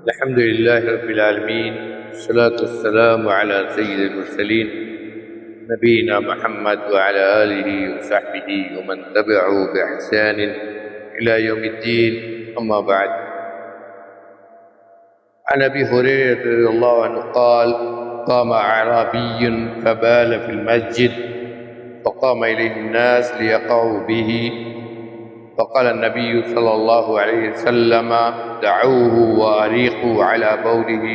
الحمد لله رب العالمين، والصلاة والسلام على سيد المرسلين نبينا محمد وعلى آله وصحبه ومن تبعه بإحسان إلى يوم الدين. أما بعد، عن أبي هريرة رضي الله عنه قال: قام أعرابي فبال في المسجد فقام إليه الناس ليقعوا به، فقال النبي صلى الله عليه وسلم: دعوه وأريقوا على بوله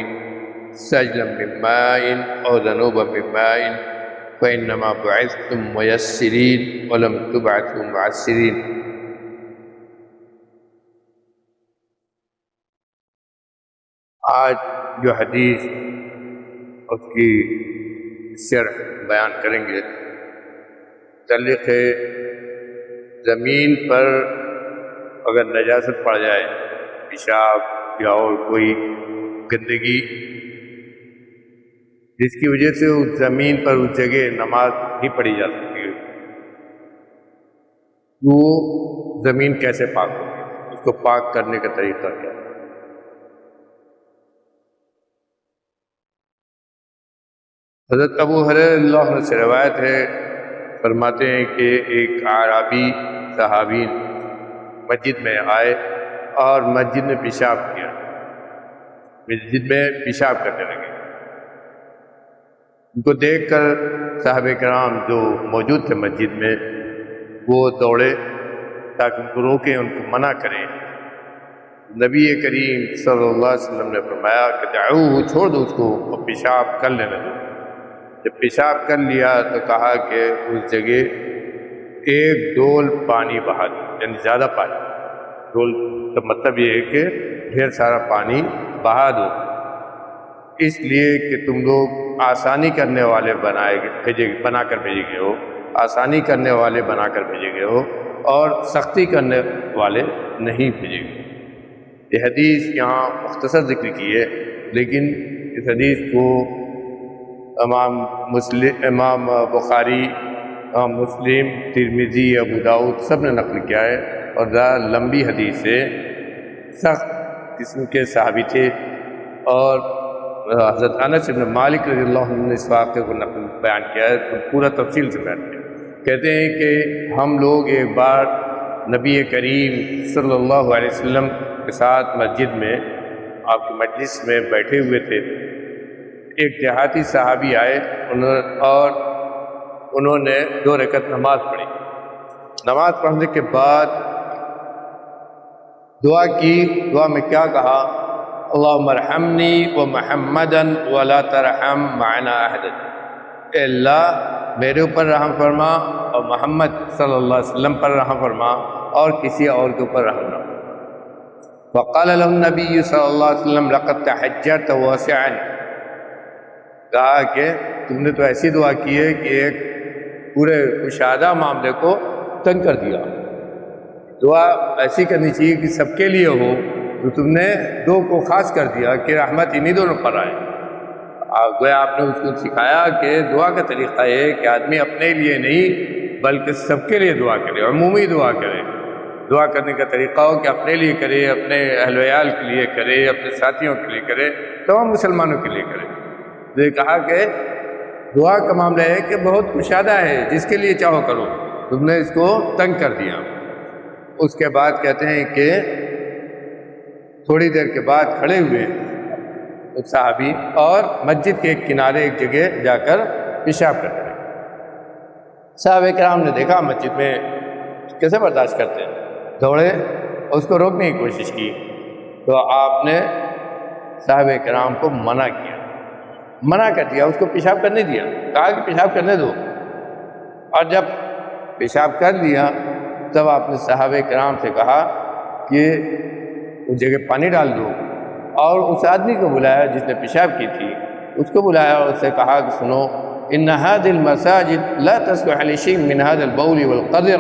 سجلا من ماء أو ذنوبا من ماء، فإنما بعثتم ميسرين ولم تبعثوا معسرين. آج جو حدیث اس کی شرح بیان کریں گے متعلق ہے زمین پر اگر نجاست پڑ جائے، پیشاب یا اور کوئی گندگی جس کی وجہ سے اس زمین پر اس جگہ نماز نہیں پڑھی جا سکتی ہے، وہ زمین کیسے پاک ہوگی، اس کو پاک کرنے کا طریقہ کیا ہے؟ حضرت ابو ہریرہ رضی اللہ عنہ سے روایت ہے، فرماتے ہیں کہ ایک اعرابی صحابی مسجد میں آئے اور مسجد میں پیشاب کیا، مسجد میں پیشاب کرنے لگے۔ ان کو دیکھ کر صحابہ کرام جو موجود تھے مسجد میں وہ دوڑے تاکہ ان کو روکیں، ان کو منع کریں۔ نبی کریم صلی اللہ علیہ وسلم نے فرمایا کہ دعوہ، چھوڑ دو اس کو، اور پیشاب کر لینے دو۔ جب پیشاب کر لیا تو کہا کہ اس جگہ ایک ڈول پانی بہا دو، یعنی زیادہ پانی، ڈول کا مطلب یہ ہے کہ ڈھیر سارا پانی بہا دو، اس لیے کہ تم لوگ آسانی کرنے والے بنا کر بھیجے گئے ہو، آسانی کرنے والے بنا کر بھیجے گئے ہو، اور سختی کرنے والے نہیں بھیجے گئے۔ یہ حدیث یہاں مختصر ذکر کی ہے، لیکن اس حدیث کو امام بخاری، امام مسلم، ترمذی، ابو داؤد سب نے نقل کیا ہے، اور زیادہ لمبی حدیث ہے، سخت قسم کے صحابی تھے، اور حضرت انس بن مالک رضی اللہ عنہ نے اس واقعے کو بیان کیا ہے، تو پورا تفصیل سے بیان کیا۔ کہتے ہیں کہ ہم لوگ ایک بار نبی کریم صلی اللہ علیہ وسلم کے ساتھ مسجد میں، آپ کی مجلس میں بیٹھے ہوئے تھے۔ ایک دیہاتی صحابی آئے اور انہوں نے 2 رکعت نماز پڑھی۔ نماز پڑھنے کے بعد دعا کی، دعا میں کیا کہا؟ اللہم ارحمنی ومحمدا ولا ترحم معنا احدا، اے اللہ میرے اوپر رحم فرما اور محمد صلی اللہ علیہ وسلم پر رحم فرما، اور کسی اور کے اوپر رحم نہ۔ فقال له النبی صلی اللہ علیہ وسلم لقد تحجرت واسعا، کہا کہ تم نے تو ایسی دعا کی ہے کہ ایک پورے کشادہ معاملے کو تنگ کر دیا۔ دعا ایسی کرنی چاہیے کہ سب کے لیے ہو، تو تم نے 2 کو خاص کر دیا کہ رحمت انہی دونوں پر آئے۔ گویا آپ نے اس کو سکھایا کہ دعا کا طریقہ یہ ہے کہ آدمی اپنے لیے نہیں بلکہ سب کے لیے دعا کرے، عمومی دعا کرے۔ دعا کرنے کا طریقہ ہو کہ اپنے لیے کرے، اپنے اہل ویال کے لیے کرے، اپنے ساتھیوں کے لیے کرے، تمام مسلمانوں کے لیے کرے۔ تو یہ کہا کہ دعا کا معاملہ ہے کہ بہت کشادہ ہے، جس کے لیے چاہو کرو، تم نے اس کو تنگ کر دیا۔ اس کے بعد کہتے ہیں کہ تھوڑی دیر کے بعد کھڑے ہوئے اس صحابی اور مسجد کے ایک کنارے ایک جگہ جا کر پیشاب کرتے رہے۔ صحابہ کرام نے دیکھا مسجد میں کیسے برداشت کرتے ہیں، دوڑے اس کو روکنے کی کوشش کی، تو آپ نے صحابہ کرام کو منع کر دیا، اس کو پیشاب کرنے دیا، کہا کہ پیشاب کرنے دو۔ اور جب پیشاب کر لیا تب آپ نے صحابہ کرام سے کہا کہ اس جگہ پانی ڈال دو، اور اس آدمی کو بلایا جس نے پیشاب کی تھی، اس کو بلایا اور اس سے کہا کہ سنو، ان هذه المساجد لا تصلح لشيء من هذا البول والقدر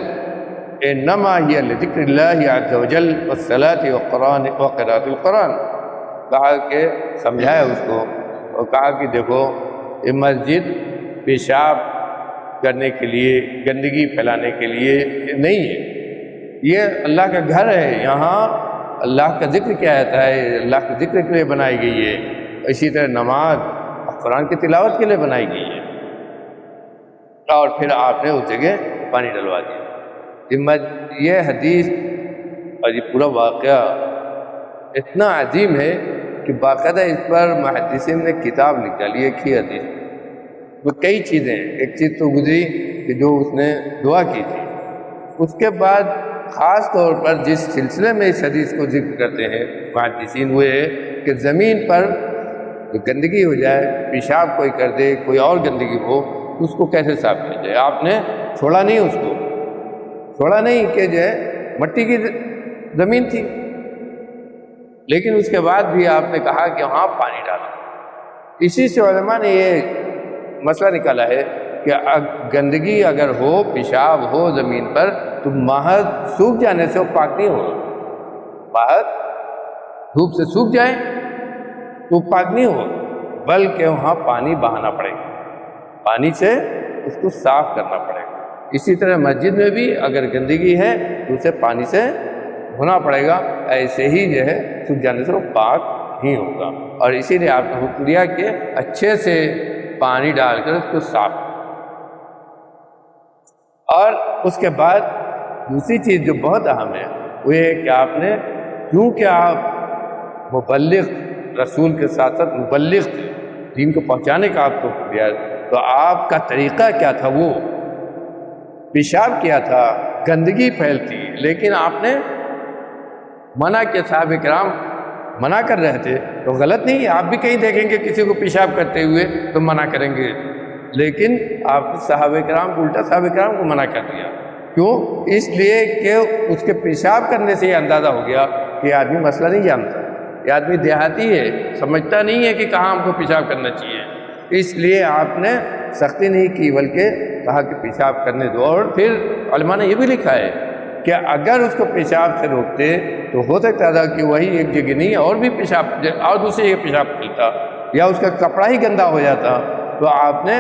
انما هي لذكر الله عز وجل والصلاة وقراءة القرآن۔ کہا کہ سمجھایا اس کو اور کہا کہ دیکھو یہ مسجد پیشاب کرنے کے لیے، گندگی پھیلانے کے لیے نہیں ہے، یہ اللہ کا گھر ہے، یہاں اللہ کا ذکر کیا جاتا ہے، اللہ کے ذکر کے لیے بنائی گئی ہے، اسی طرح نماز قرآن کی تلاوت کے لیے بنائی گئی ہے، اور پھر آپ نے اس جگہ پانی ڈلوا دیا۔ یہ حدیث اور یہ پورا واقعہ اتنا عظیم ہے کہ باقاعدہ اس پر محدثین نے کتاب لکھ ڈالی ہے کہ حدیث وہ کئی چیزیں، ایک چیز تو گزری کہ جو اس نے دعا کی تھی، اس کے بعد خاص طور پر جس سلسلے میں اس حدیث کو ذکر کرتے ہیں محدثین وہ ہے کہ زمین پر جو گندگی ہو جائے، پیشاب کوئی کر دے، کوئی اور گندگی ہو، اس کو کیسے صاف کیا جائے۔ آپ نے چھوڑا نہیں، اس کو چھوڑا نہیں کہ جو ہے مٹی کی زمین تھی، لیکن اس کے بعد بھی آپ نے کہا کہ وہاں پانی ڈالا۔ اسی سے علماء نے یہ مسئلہ نکالا ہے کہ گندگی اگر ہو، پیشاب ہو زمین پر، تو محض سوکھ جانے سے وہ پاک نہیں ہوگا، محض دھوپ سے سوکھ جائے تو پاک نہیں ہوگا، بلکہ وہاں پانی بہانا پڑے گا، پانی سے اس کو صاف کرنا پڑے گا۔ اسی طرح مسجد میں بھی اگر گندگی ہے تو اسے پانی سے دھونا پڑے گا، ایسے ہی جو ہے سوکھ جانے سے وہ پاک نہیں ہوگا۔ اور اسی لیے آپ نے حکم دیا کہ اچھے سے پانی ڈال کر اس کو صاف۔ اور اس کے بعد دوسری چیز جو بہت اہم ہے وہ یہ کہ آپ نے، کیونکہ آپ مبلغ، رسول کے ساتھ ساتھ مبلغ تھے، دین کو پہنچانے کا آپ کو دیا، تو آپ کا طریقہ کیا تھا؟ وہ پیشاب کیا تھا، گندگی پھیلتی، لیکن آپ نے منع کیا، صحابہ کرام منع کر رہے تھے تو غلط نہیں ہے، آپ بھی کہیں دیکھیں گے کسی کو پیشاب کرتے ہوئے تو منع کریں گے، لیکن آپ نے صحابہ کرام کو الٹا صحابہ کرام کو منع کر دیا۔ کیوں؟ اس لیے کہ اس کے پیشاب کرنے سے یہ اندازہ ہو گیا کہ یہ آدمی مسئلہ نہیں جانتا، یہ آدمی دیہاتی ہے، سمجھتا نہیں ہے کہ کہاں ہم کو پیشاب کرنا چاہیے، اس لیے آپ نے سختی نہیں کی بلکہ کہا کہ پیشاب کرنے دو۔ اور پھر علماء نے یہ بھی لکھا ہے کہ اگر اس کو پیشاب سے روکتے تو ہو سکتا تھا کہ وہی ایک جگہ نہیں اور بھی پیشاب اور دوسری جگہ پیشاب پھیلتا، یا اس کا کپڑا ہی گندا ہو جاتا، تو آپ نے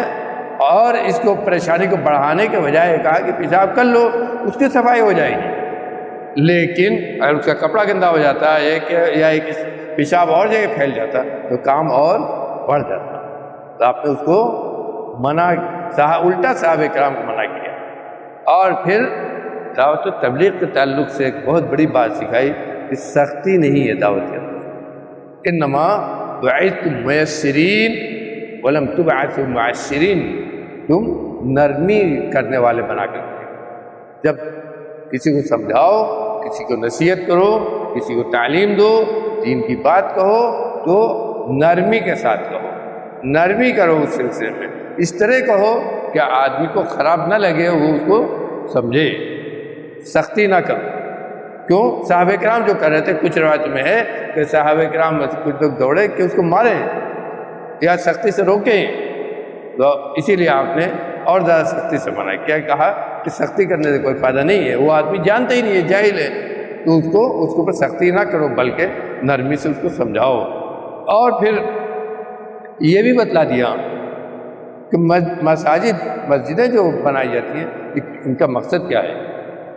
اور اس کو پریشانی کو بڑھانے کے بجائے کہا کہ پیشاب کر لو، اس کی صفائی ہو جائے گی۔ لیکن اگر اس کا کپڑا گندا ہو جاتا یا ایک پیشاب اور جگہ پھیل جاتا تو کام اور بڑھ جاتا، تو آپ نے اس کو منع، الٹا صحابہ کرام کو منع کیا۔ اور پھر دعوت و تبلیغ کے تعلق سے ایک بہت بڑی بات سکھائی کہ سختی نہیں ہے دعوت کے اندر، انما بعثتم میسرین ولم تبعثوا معسرین، تم نرمی کرنے والے بنا کر دیں۔ جب کسی کو سمجھاؤ، کسی کو نصیحت کرو، کسی کو تعلیم دو، دین کی بات کہو تو نرمی کے ساتھ کہو، نرمی کرو اس سلسلے میں، اس طرح کہو کہ آدمی کو خراب نہ لگے، وہ اس کو سمجھے، سختی نہ کرو۔ کیوں؟ صحابہ کرام جو کر رہے تھے، کچھ روایت میں ہے کہ صحابہ کرام کچھ لوگ دوڑے کہ اس کو ماریں یا سختی سے روکیں، تو اسی لیے آپ نے اور زیادہ سختی سے منع کیا، کہا کہ سختی کرنے سے کوئی فائدہ نہیں ہے، وہ آدمی جانتا ہی نہیں ہے، جاہل ہے، تو اس کے اوپر سختی نہ کرو بلکہ نرمی سے اس کو سمجھاؤ۔ اور پھر یہ بھی بتلا دیا کہ مسجدیں جو بنائی جاتی ہیں ان کا مقصد کیا ہے؟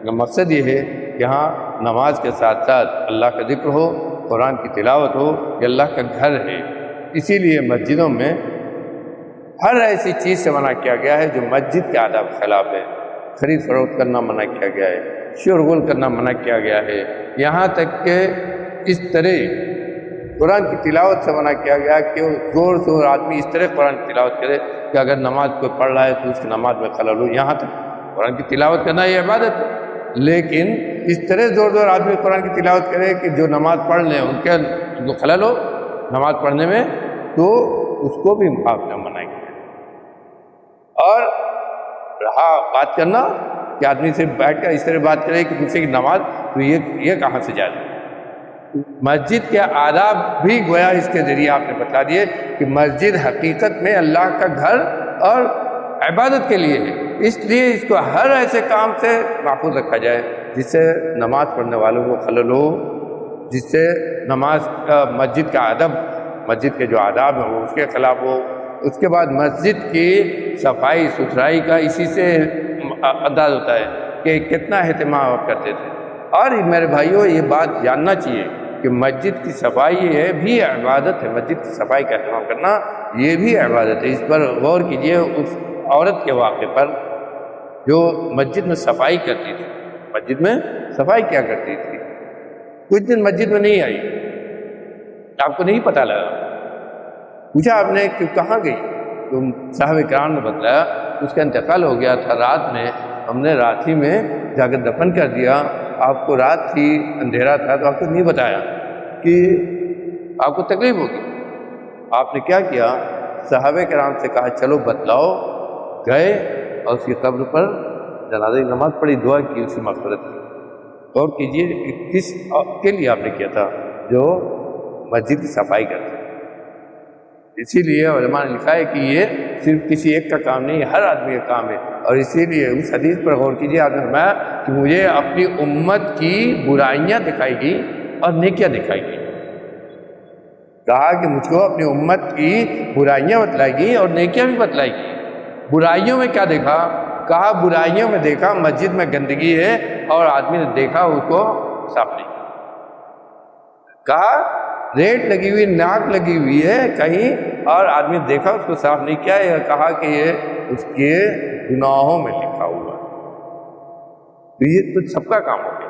ان کا مقصد یہ ہے کہ ہاں نماز کے ساتھ ساتھ اللہ کا ذکر ہو، قرآن کی تلاوت ہو، یہ اللہ کا گھر ہے، اسی لیے مسجدوں میں ہر ایسی چیز سے منع کیا گیا ہے جو مسجد کے آداب کے خلاف ہے۔ خرید فروخت کرنا منع کیا گیا ہے، شور غل کرنا منع کیا گیا ہے، یہاں تک کہ اس طرح قرآن کی تلاوت سے منع کیا گیا کہ زور زور آدمی اس طرح قرآن کی تلاوت کرے کہ اگر نماز کوئی پڑھ رہا ہے تو اس کی نماز میں خلل ہو۔ یہاں تک قرآن کی تلاوت کرنا یہ عبادت ہے، لیکن اس طرح زور زور آدمی قرآن کی تلاوت کرے کہ جو نماز پڑھ لیں ان کو خلل ہو نماز پڑھنے میں، تو اس کو بھی آپ نے منع کیا۔ اور رہا بات کرنا کہ آدمی سے بیٹھ کر اس طرح بات کرے کہ دوسرے کی نماز، تو یہ کہاں سے جائے؟ مسجد کے آداب بھی گویا اس کے ذریعے آپ نے بتا دیے کہ مسجد حقیقت میں اللہ کا گھر اور عبادت کے لیے ہے، اس لیے اس کو ہر ایسے کام سے محفوظ رکھا جائے جس سے نماز پڑھنے والوں کو خلل ہو، جس سے نماز کا مسجد کا ادب، مسجد کے جو آداب ہیں وہ اس کے خلاف ہو۔ اس کے بعد مسجد کی صفائی ستھرائی کا اسی سے انداز ہوتا ہے کہ کتنا اہتمام کرتے تھے، اور میرے بھائیوں یہ بات جاننا چاہیے کہ مسجد کی صفائی یہ بھی عبادت ہے، مسجد کی صفائی کا اہتمام کرنا یہ بھی عبادت ہے۔ اس پر غور کیجئے، اس عورت کے واقعے پر جو مسجد میں صفائی کرتی تھی، مسجد میں صفائی کیا کرتی تھی، کچھ دن مسجد میں نہیں آئی، آپ کو نہیں پتہ لگا، پوچھا آپ نے کہ کہاں گئی، تو صحابہ کرام نے بتلایا اس کا انتقال ہو گیا تھا رات میں، ہم نے رات ہی میں جا کر دفن کر دیا، آپ کو رات تھی، اندھیرا تھا تو آپ کو نہیں بتایا کہ آپ کو تکلیف ہوگی۔ آپ نے کیا کیا، صحابہ کرام سے کہا چلو بتلاؤ، گئے اور اس کی قبر پر جنازہ کی نماز پڑھی، دعا کی، اس کی مغفرت کی۔ غور کیجیے کہ کس کے لیے آپ نے کیا تھا، جو مسجد کی صفائی کرتے ہیں۔ اسی لیے علماء نے لکھا ہے کہ یہ صرف کسی ایک کا کام نہیں، ہر آدمی کا کام ہے، اور اسی لیے اس حدیث پر غور کیجیے، آپ نے فرمایا کہ مجھے اپنی امت کی برائیاں دکھائی گئی اور نیکیاں دکھائی گئی۔ کہا کہ مجھ کو اپنی امت کی برائیاں بتلائی گئی اور نیکیاں بھی بتلائی گئی۔ برائیوں میں کیا دیکھا، کہا برائیوں میں دیکھا مسجد میں گندگی ہے اور آدمی نے دیکھا اس کو صاف نہیں کہا، ریٹ لگی ہوئی، ناک لگی ہوئی ہے کہیں اور آدمی دیکھا اس کو صاف نہیں کیا، یہ کہا کہ یہ اس کے گناہوں میں لکھا ہوا ہے۔ تو یہ تو سب کا کام ہو گیا،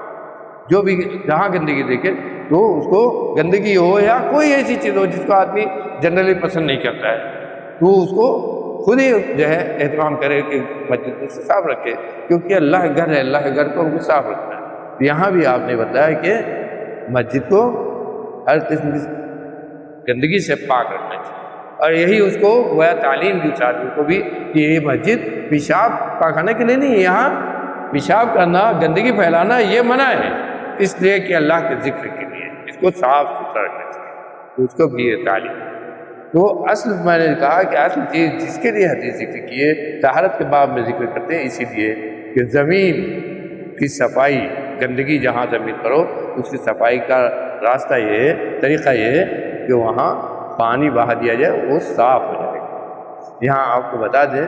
جو بھی جہاں گندگی دیکھے تو اس کو گندگی ہو یا کوئی ایسی چیز ہو جس کو آدمی جنرلی پسند نہیں کرتا ہے، تو اس کو خود ہی جو ہے اہتمام کرے کہ مسجد سے صاف رکھے، کیونکہ اللہ کا گھر ہے، اللہ کے گھر کو ہم کو صاف رکھنا ہے۔ یہاں بھی آپ نے بتایا کہ مسجد کو ہر قسم کی گندگی سے پاک رکھنا چاہیے، اور یہی اس کو گویا تعلیم دی اس آدمی کو بھی کہ یہ مسجد پیشاب پاخانے کے لیے نہیں ہے، یہاں پیشاب کرنا، گندگی پھیلانا یہ منع ہے، اس لیے کہ اللہ کے ذکر کے لیے اس کو صاف ستھرا رکھنا چاہیے، تو اس کو بھی یہ تعلیم۔ تو اصل میں نے کہا کہ اصل چیز جس کے لیے حدیث ذکر کیے، طہارت کے باب میں ذکر کرتے ہیں، اسی لیے کہ زمین کی صفائی، گندگی جہاں زمین پر ہو اس کی صفائی کا راستہ یہ ہے، طریقہ یہ ہے کہ وہاں پانی بہا دیا جائے، وہ صاف ہو جائے گا۔ یہاں آپ کو بتا دیں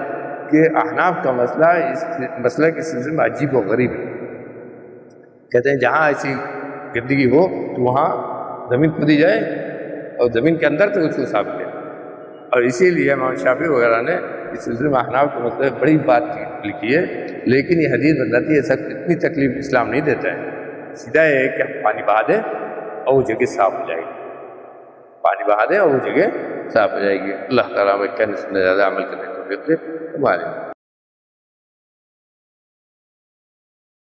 کہ احناف کا مسئلہ اس مسئلہ کے سلسلے میں عجیب و غریب ہے، کہتے ہیں جہاں ایسی گندگی ہو تو وہاں زمین کھودی جائے اور زمین کے اندر تک اس کو صاف کیا، اور اسی لیے امام شافعی وغیرہ نے اس سلسلے میں احناف کے مسئلے بڑی بات لکھی ہے، لیکن یہ حدیث بتاتی ہے ایسا اتنی تکلیف اسلام نہیں دیتا ہے، سیدھا یہ ہے کہ ہم پانی بہا دیں اور وہ جگہ صاف ہو جائے گی، پانی بہا دیں اور وہ جگہ صاف ہو جائے گی۔ اللہ تعالیٰ میں کہنے سے زیادہ عمل کرنے کو دیتے ہمارے